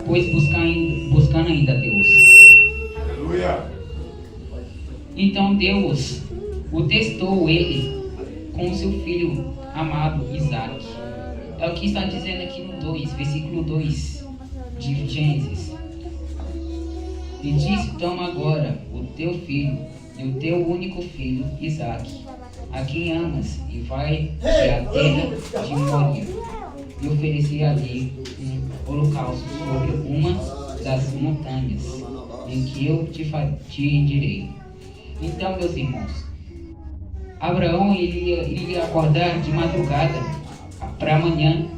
pois buscando ainda Deus. Aleluia. Então Deus o testou ele com o seu filho amado Isaque. É o que está dizendo aqui no 2, versículo 2 de Gênesis. E disse: toma agora o teu filho e o teu único filho Isaque, a quem amas, e vai à terra de Moria e oferecer ali um holocausto sobre uma das montanhas em que eu te direi. Então, meus irmãos, Abraão iria acordar de madrugada para amanhã,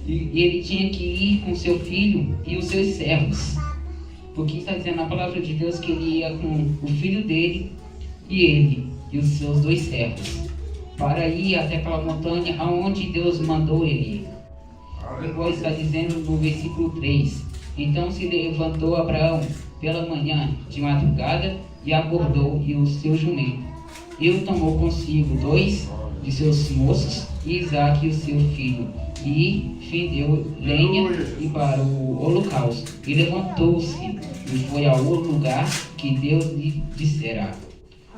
e ele tinha que ir com seu filho e os seus servos, porque está dizendo na palavra de Deus que ele ia com o filho dele e ele e os seus 2 servos para ir até aquela montanha aonde Deus mandou ele ir. Depois está dizendo no versículo 3: então se levantou Abraão pela manhã de madrugada e acordou e o seu jumento. Ele tomou consigo 2 de seus moços e Isaque o seu filho, e fendeu lenha e para o holocausto, e levantou-se e foi ao lugar que Deus lhe dissera.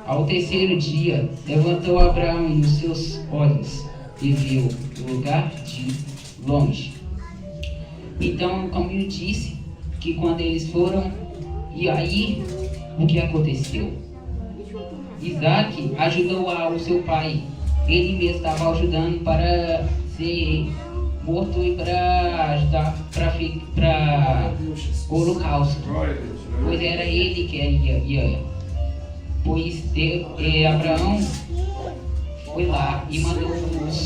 Ao terceiro dia levantou Abraão os seus olhos e viu o lugar de longe. Então, como eu disse, que quando eles foram, e aí o que aconteceu? Isaque ajudou o seu pai. Ele mesmo estava ajudando para ser morto e para ajudar para o holocausto. Pois era ele que ia. Pois Abraão foi lá e mandou os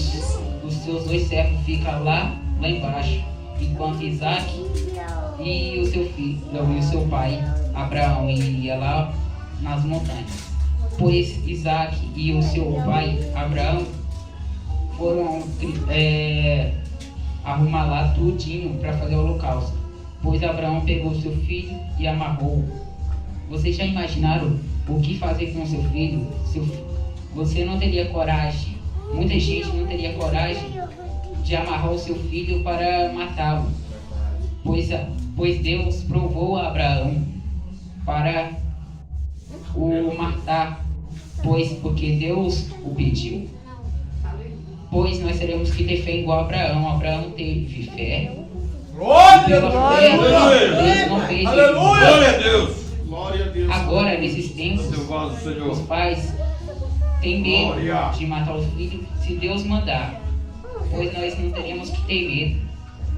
seus 2 servos ficar lá embaixo, enquanto Isaque e o seu filho, e o seu pai Abraão ia lá nas montanhas. Pois Isaque e o seu pai Abraão foram arrumar lá tudinho para fazer o holocausto. Pois Abraão pegou seu filho e amarrou. Vocês já imaginaram o que fazer com seu filho? Você não teria coragem, muita gente não teria coragem de amarrar o seu filho para matá-lo. Pois Deus provou a Abraão para o matar, porque Deus o pediu. Pois nós teremos que ter fé igual a Abraão. Abraão teve fé. Glória a Deus. Agora, nesses tempos, os pais têm medo de matar os filhos se Deus mandar. Pois nós não teríamos que ter medo,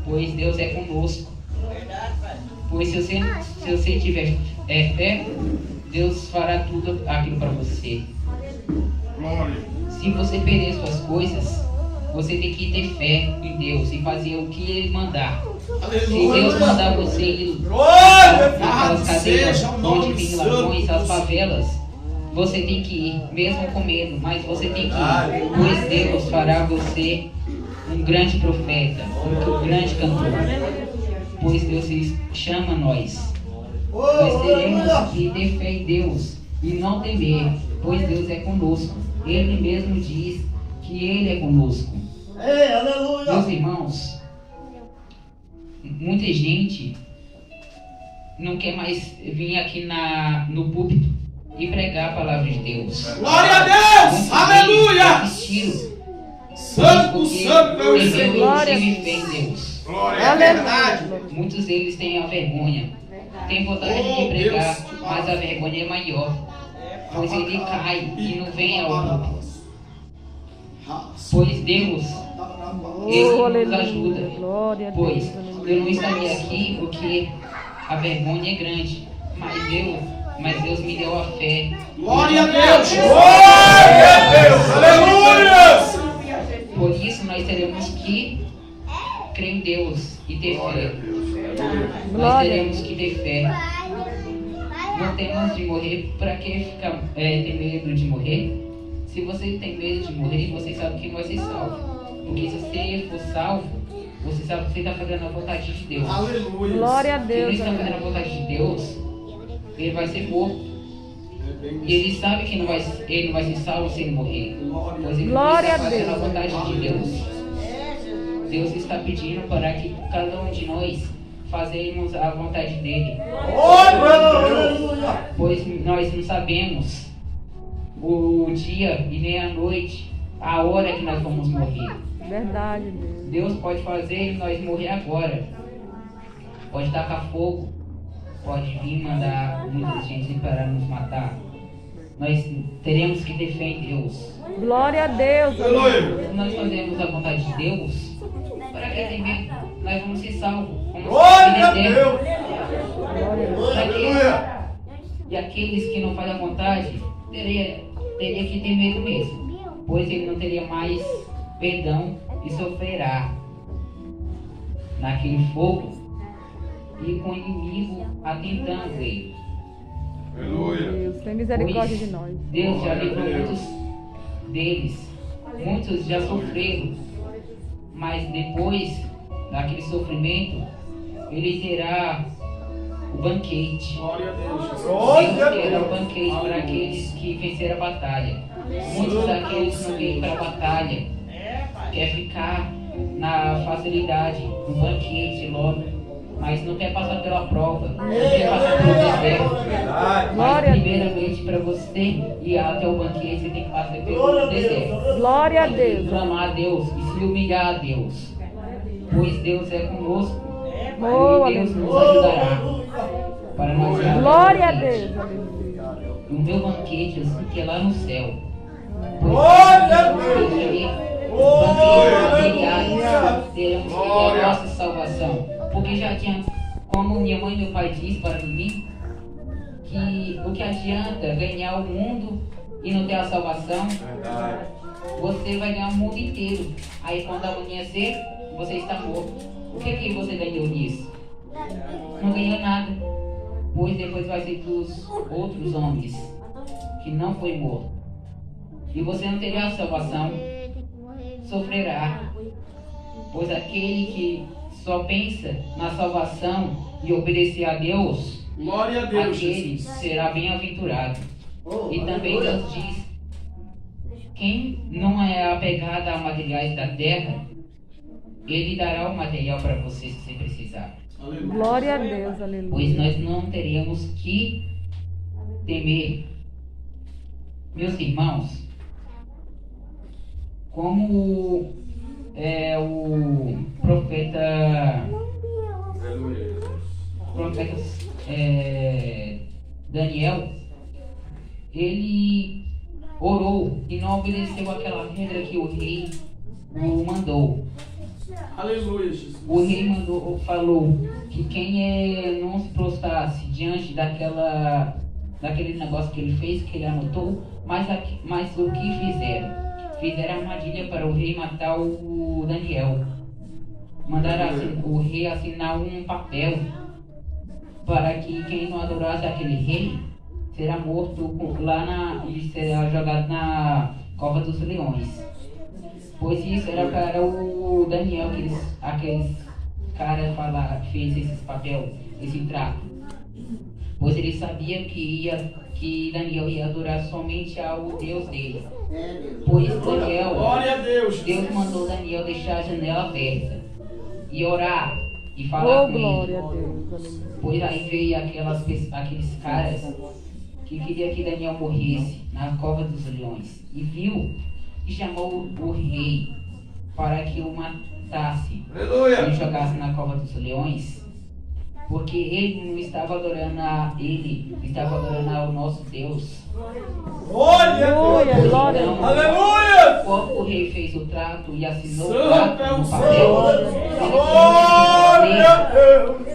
pois Deus é conosco. Pois se você tiver fé, Deus fará tudo aquilo para você. Se você perder suas coisas, você tem que ter fé em Deus e fazer o que Ele mandar. Se Deus mandar você ir naquelas cadeias onde tem ladrões, as favelas, você tem que ir, mesmo com medo, mas você tem que ir, pois Deus fará você um grande profeta, um grande cantor, pois Deus chama nós. Nós teremos que ter fé em Deus e não temer, pois Deus é conosco. Ele mesmo diz que Ele é conosco. Meus irmãos, muita gente não quer mais vir aqui no púlpito e pregar a palavra de Deus. Glória a Deus! Aleluia! Santo, santo é o Senhor. Glória a Deus. Glória a verdade. Muitos deles têm a vergonha. Tem vontade de pregar, mas a vergonha é maior. Pois ele cai e não vem ao púlpito. Pois Deus, Ele nos ajuda. Pois eu não estaria aqui porque a vergonha é grande. Mas Deus me deu a fé. Glória a Deus! Glória a Deus! Aleluia! Por isso nós teremos que crer em Deus e ter fé. Nós teremos que ter fé. Não temos de morrer. Para que ficar ter medo de morrer? Se você tem medo de morrer, você sabe que não vai ser salvo. Porque se você for salvo, você sabe que você está fazendo a vontade de Deus. Aleluia! Glória a Deus. Se não está fazendo a vontade de Deus, ele vai ser morto. E ele sabe que ele não vai ser salvo se ele morrer. Pois ele Glória está a fazendo a Deus. vontade de Deus. Deus está pedindo para que cada um de nós fazermos a vontade dele. Aleluia. Pois nós não sabemos o dia e nem a noite, a hora que nós vamos morrer. Verdade, Deus. Deus pode fazer nós morrer agora. Pode tacar fogo. Pode vir mandar muita gente para nos matar. Nós teremos que ter fé em Deus. Glória a Deus. Aleluia. Se nós fazemos a vontade de Deus, para que ter medo? Nós vamos ser salvos. Vamos Glória a ser Deus. Para quê? Aleluia. E aqueles que não fazem a vontade, teria que ter medo mesmo. Pois ele não teria mais perdão e sofrerá naquele fogo e com o inimigo atentando ele. Aleluia. Deus, tem misericórdia de nós. Deus já livrou muitos deles. Muitos já sofreram. Mas depois daquele sofrimento, ele terá o banquete. Glória a Deus. Deus Glória a terá o Deus. banquete para aqueles que venceram a batalha. Muitos daqueles que não vêm para a batalha quer ficar na facilidade, no banquete logo. Mas não quer passar pela prova, não quer passar pelo deserto. Mas Glória a Deus. primeiramente para você ir até o banquete, você tem que passar pelo deserto. Glória a Tem que Deus. clamar a Deus e se humilhar a Deus. Pois Deus é conosco. Oh, E Deus nos aleluia. ajudará. Para nós ir até o Glória a banquete. Deus. Aleluia. E o meu banquete, eu sei que é lá no céu. Pois Glória a teremos Deus. que ter Glória a banquetes Deus. materiais, teremos que ter Glória. a nossa salvação. Porque já tinha, como minha mãe e meu pai disse para mim, que o que adianta ganhar o mundo e não ter a salvação, Verdade. você vai ganhar o mundo inteiro. Aí quando amanhecer, você está morto. O que você ganhou nisso? Não ganhou nada. Pois depois vai ser dos outros homens que não foi morto. E você não terá a salvação, sofrerá. Pois aquele que só pensa na salvação e obedecer a Deus, Glória a Deus. aquele será bem-aventurado. E também Deus diz: quem não é apegado a materiais da terra, ele dará o material para você se você precisar. Aleluia. Glória a Deus. Pois Aleluia. nós não teremos que temer. Meus irmãos, como o profeta Daniel, ele orou e não obedeceu aquela regra que o rei o mandou. Aleluia, Jesus. O rei falou que quem não se prostrasse diante daquele negócio que ele fez, que ele anotou, mas o que fizeram? Fizeram armadilha para o rei matar o Daniel. Mandaram o rei assinar um papel para que quem não adorasse aquele rei será morto e será jogado na cova dos leões. Pois isso era para o Daniel, que aqueles caras fez esse papel, esse trato. Pois ele sabia que Daniel ia adorar somente ao Deus dele. Pois Daniel, Glória a Deus. Deus mandou Daniel deixar a janela aberta e orar e falar Oh, com ele. glória a Deus. Aleluia. Pois aí veio aqueles caras que queriam que Daniel morresse na cova dos leões. E viu e chamou o rei para que o matasse e Aleluia. jogasse na cova dos leões. Porque ele não estava adorando a ele, estava adorando ao nosso Deus. Glória a Aleluia. Deus. Glória a Então, Deus. Aleluia. quando o rei fez o trato e assinou o Santo trato é o no papel, Senhor. Glória a Deus.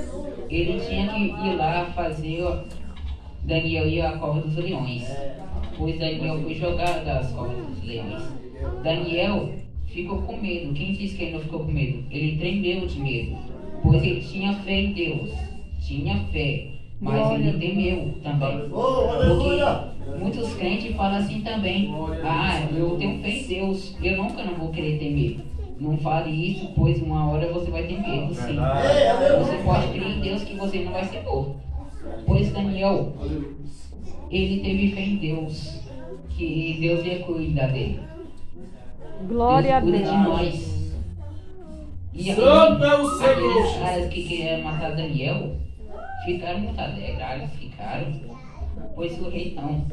ele tinha que ir lá fazer Daniel ir à cova dos leões. Pois Daniel foi jogado das covas dos leões. Daniel ficou com medo. Quem disse que ele não ficou com medo? Ele tremeu de medo. Pois ele tinha fé em Deus. Tinha fé. Mas ele temeu também. Porque muitos crentes falam assim também. Ah, eu tenho fé em Deus. Eu nunca não vou querer temer. Não fale isso, pois uma hora você vai ter medo, sim. Você pode crer em Deus que você não vai ser morto. Pois Daniel, ele teve fé em Deus, que Deus ia cuidar dele. Glória a Deus cuida Deus. de nós. E aí, Santo é o Senhor. aqueles caras que queriam matar Daniel ficaram muito alegres, ficaram. Pois o rei não.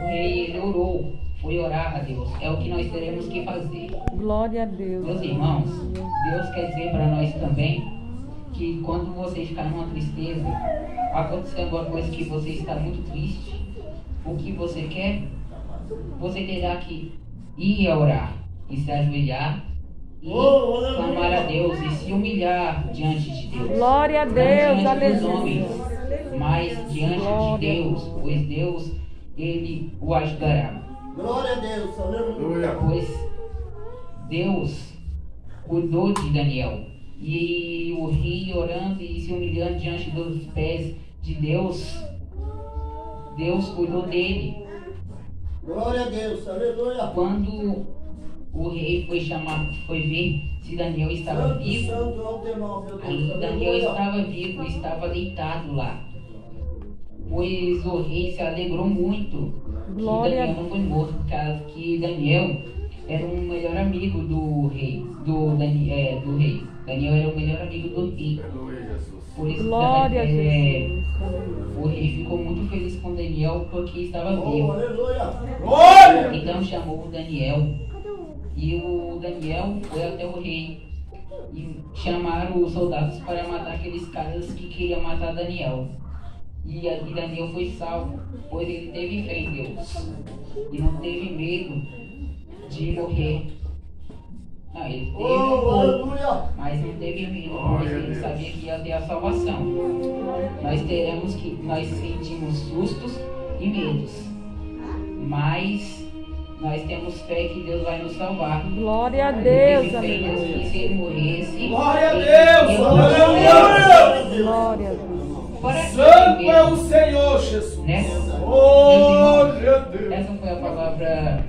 O rei ele orou, foi orar a Deus. É o que nós teremos que fazer. Glória a Deus. Meus irmãos, Deus quer dizer para nós também que quando você ficar numa tristeza, acontecer alguma coisa que você está muito triste, o que você quer, você terá que ir a orar e se ajoelhar e clamar a Deus e se humilhar diante de Deus. Glória a Não Deus, diante dos aleluia. homens, mas diante Glória de Deus, pois Deus, Ele o ajudará. Glória a Deus, aleluia. Pois Deus cuidou de Daniel. E o rei orando e se humilhando diante dos pés de Deus, Deus cuidou dele. Glória a Deus, aleluia. Quando o rei foi ver se Daniel estava Santo, vivo, santo é o teu nome, meu aí Deus, Daniel aleluia. estava vivo, estava deitado lá. Pois o rei se alegrou muito que Glória a Daniel não foi morto, por causa que Daniel era um melhor amigo do rei. Do rei. Daniel era o melhor amigo do rei. Por isso, Glória a Jesus. o rei ficou muito feliz com Daniel porque estava Oh, vivo. aleluia. Glória. Então chamou o Daniel. E o Daniel foi até o rei. E chamaram os soldados para matar aqueles caras que queriam matar Daniel. E Daniel foi salvo, pois ele teve fé em Deus. E não teve medo de morrer. Não, ele teve Oh, um pouco, aleluia. mas não teve medo, pois ele sabia que ia ter a salvação. Nós sentimos sustos e medos, mas nós temos fé que Deus vai nos salvar. Glória a Ele Deus, teve fé em Deus aleluia. que se ele morresse, Glória a ele Deus, ia aleluia. Glória a Deus. Para Santo é o Senhor, Jesus. Né? Glória a Deus. Essa foi a palavra